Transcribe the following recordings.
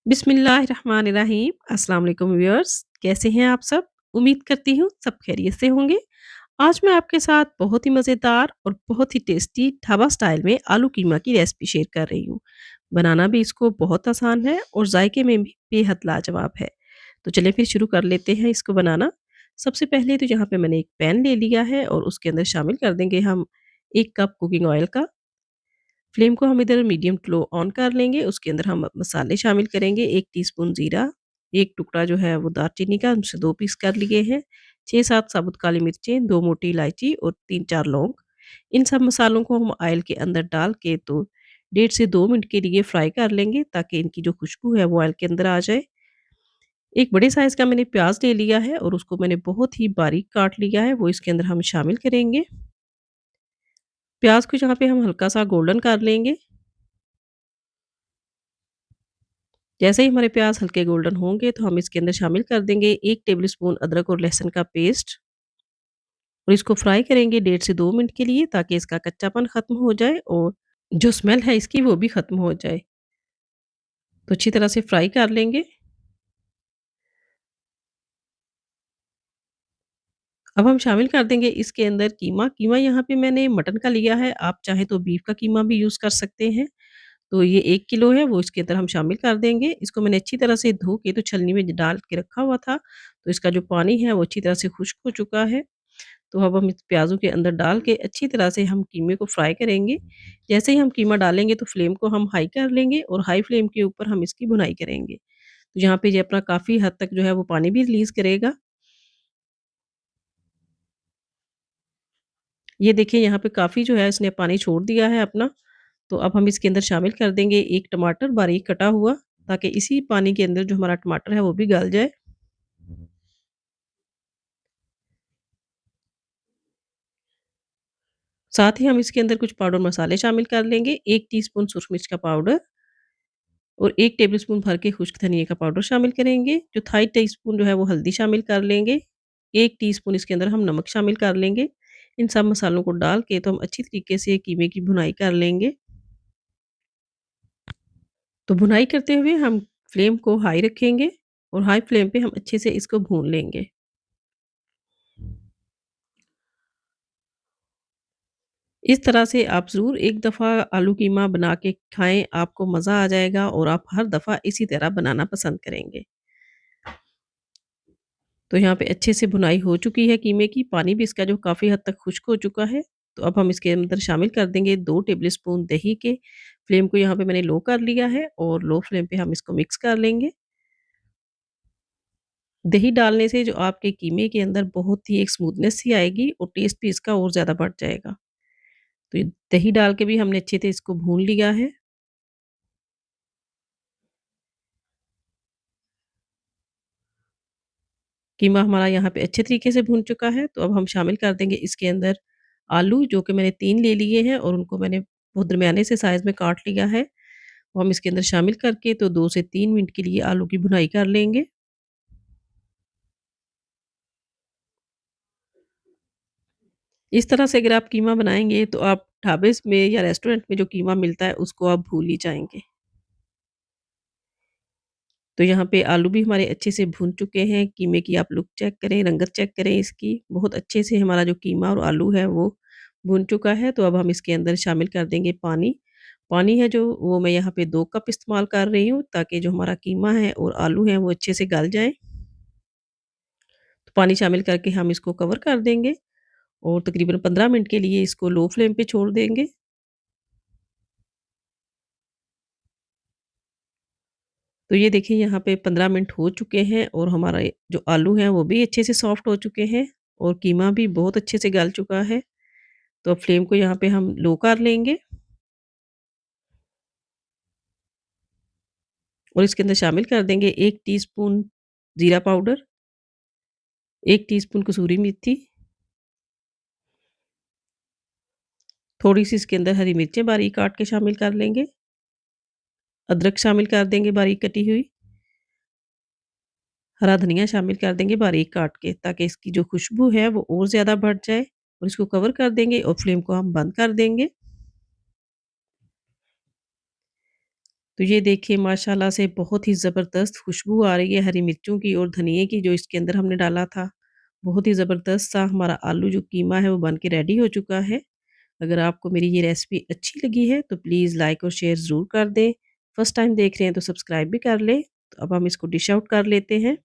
बिस्मिल्लाहिर्रहमानिर्रहीम। अस्सलाम वालेकुम व्यूअर्स, कैसे हैं आप सब? उम्मीद करती हूँ सब खैरियत से होंगे। आज मैं आपके साथ बहुत ही मज़ेदार और बहुत ही टेस्टी ढाबा स्टाइल में आलू कीमा की रेसिपी शेयर कर रही हूँ। बनाना भी इसको बहुत आसान है और जायके में भी बेहद लाजवाब है। तो चलिए फिर शुरू कर लेते हैं इसको बनाना। सबसे पहले तो यहाँ पे मैंने एक पैन ले लिया है और उसके अंदर शामिल कर देंगे हम 1 कप कुकिंग ऑयल का। फ्लेम को हम इधर मीडियम टू लो ऑन कर लेंगे। उसके अंदर हम मसाले शामिल करेंगे, 1 टीस्पून जीरा, 1 टुकड़ा जो है वो दालचीनी का, हमसे 2 पीस कर लिए हैं, 6-7 साबुत काली मिर्चें, 2 मोटी इलायची और 3-4 लौंग। इन सब मसालों को हम ऑयल के अंदर डाल के तो 1.5 से 2 मिनट के लिए फ्राई कर लेंगे ताकि इनकी जो खुशबू है वो ऑयल के अंदर आ जाए। एक बड़े साइज़ का मैंने प्याज़ ले लिया है और उसको मैंने बहुत ही बारीक काट लिया है, वो इसके अंदर हम शामिल करेंगे। प्याज़ को यहाँ पे हम हल्का-सा गोल्डन कर लेंगे। जैसे ही हमारे प्याज हल्के गोल्डन होंगे तो हम इसके अंदर शामिल कर देंगे 1 टेबलस्पून अदरक और लहसुन का पेस्ट और इसको फ्राई करेंगे 1.5 से 2 मिनट के लिए ताकि इसका कच्चापन खत्म हो जाए और जो स्मेल है इसकी वो भी खत्म हो जाए। तो अच्छी तरह से फ्राई कर लेंगे। अब हम शामिल कर देंगे इसके अंदर कीमा। कीमा यहाँ पे मैंने मटन का लिया है, आप चाहें तो बीफ का कीमा भी यूज़ कर सकते हैं। तो ये 1 किलो है वो इसके अंदर हम शामिल कर देंगे। इसको मैंने अच्छी तरह से धो के तो छलनी में डाल के रखा हुआ था, तो इसका जो पानी है वो अच्छी तरह से खुश्क हो चुका है। तो अब हम इस प्याज़ों के अंदर डाल के अच्छी तरह से हम कीमे को फ्राई करेंगे। जैसे ही हम कीमा डालेंगे तो फ्लेम को हम हाई कर लेंगे और हाई फ्लेम के ऊपर हम इसकी भुनाई करेंगे। तो यहाँ पे ये अपना काफ़ी हद तक जो है वो पानी भी रिलीज़ करेगा। ये देखिए यहाँ पे काफ़ी जो है इसने पानी छोड़ दिया है अपना। तो अब हम इसके अंदर शामिल कर देंगे 1 टमाटर बारीक कटा हुआ, ताकि इसी पानी के अंदर जो हमारा टमाटर है वो भी गल जाए। साथ ही हम इसके अंदर कुछ पाउडर मसाले शामिल कर लेंगे, 1 टीस्पून सुरख मिर्च का पाउडर और 1 टेबलस्पून भर के खुश्क धनिये का पाउडर शामिल करेंगे। जो थाई टीस्पून जो है वो हल्दी शामिल कर लेंगे। 1 टीस्पून इसके अंदर हम नमक शामिल कर लेंगे। इन सब मसालों को डाल के तो हम अच्छी तरीके से कीमे की भुनाई कर लेंगे। तो भुनाई करते हुए हम फ्लेम को हाई रखेंगे और हाई फ्लेम पे हम अच्छे से इसको भून लेंगे। इस तरह से आप ज़रूर एक दफ़ा आलू कीमा बना के खाएँ, आपको मज़ा आ जाएगा और आप हर दफ़ा इसी तरह बनाना पसंद करेंगे। तो यहाँ पे अच्छे से भुनाई हो चुकी है कीमे की, पानी भी इसका जो काफ़ी हद तक खुश्क हो चुका है। तो अब हम इसके अंदर शामिल कर देंगे 2 टेबलस्पून दही के। फ्लेम को यहाँ पे मैंने लो कर लिया है और लो फ्लेम पे हम इसको मिक्स कर लेंगे। दही डालने से जो आपके कीमे के अंदर बहुत ही एक स्मूथनेस सी आएगी और टेस्ट भी इसका और ज़्यादा बढ़ जाएगा। तो ये दही डाल के भी हमने अच्छे से इसको भून लिया है। कीमा हमारा यहाँ पे अच्छे तरीके से भून चुका है, तो अब हम शामिल कर देंगे इसके अंदर आलू, जो कि मैंने 3 ले लिए हैं और उनको मैंने बहुत दरमियाने से साइज़ में काट लिया है। वो हम इसके अंदर शामिल करके तो 2 से 3 मिनट के लिए आलू की भुनाई कर लेंगे। इस तरह से अगर आप कीमा बनाएँगे तो आप ढाबे में या रेस्टोरेंट में जो कीमा मिलता है उसको आप भूल ही जाएँगे। तो यहाँ पे आलू भी हमारे अच्छे से भून चुके हैं, कीमे की आप लुक चेक करें, रंगत चेक करें इसकी, बहुत अच्छे से हमारा जो कीमा और आलू है वो भून चुका है। तो अब हम इसके अंदर शामिल कर देंगे पानी। पानी है जो वो मैं यहाँ पे 2 कप इस्तेमाल कर रही हूँ ताकि जो हमारा कीमा है और आलू है वो अच्छे से गल जाएँ। तो पानी शामिल करके हम इसको कवर कर देंगे और तकरीबन 15 मिनट के लिए इसको लो फ्लेम पे छोड़ देंगे। तो ये देखिए यहाँ पे 15 मिनट हो चुके हैं और हमारा ये जो आलू हैं वो भी अच्छे से सॉफ्ट हो चुके हैं और कीमा भी बहुत अच्छे से गल चुका है। तो अब फ्लेम को यहाँ पे हम लो कर लेंगे और इसके अंदर शामिल कर देंगे 1 टीस्पून जीरा पाउडर, 1 टीस्पून कसूरी मेथी, थोड़ी-सी इसके अंदर हरी मिर्चें बारीक काट के शामिल कर लेंगे, अदरक शामिल कर देंगे बारीक कटी हुई, हरा धनिया शामिल कर देंगे बारीक काट के ताकि इसकी जो खुशबू है वो और ज़्यादा बढ़ जाए और इसको कवर कर देंगे और फ्लेम को हम बंद कर देंगे। तो ये देखिए माशाल्लाह से बहुत ही ज़बरदस्त खुशबू आ रही है हरी मिर्चों की और धनिये की जो इसके अंदर हमने डाला था। बहुत ही ज़बरदस्त सा हमारा आलू जो कीमा है वो बन के रेडी हो चुका है। अगर आपको मेरी ये रेसिपी अच्छी लगी है तो प्लीज़ लाइक और शेयर ज़रूर कर दें। फर्स्ट टाइम देख रहे हैं तो सब्सक्राइब भी कर लें। तो अब हम इसको डिश आउट कर लेते हैं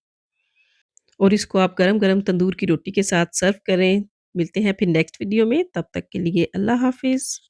और इसको आप गरम-गरम तंदूर की रोटी के साथ सर्व करें। मिलते हैं फिर नेक्स्ट वीडियो में, तब तक के लिए अल्लाह हाफ़िज़।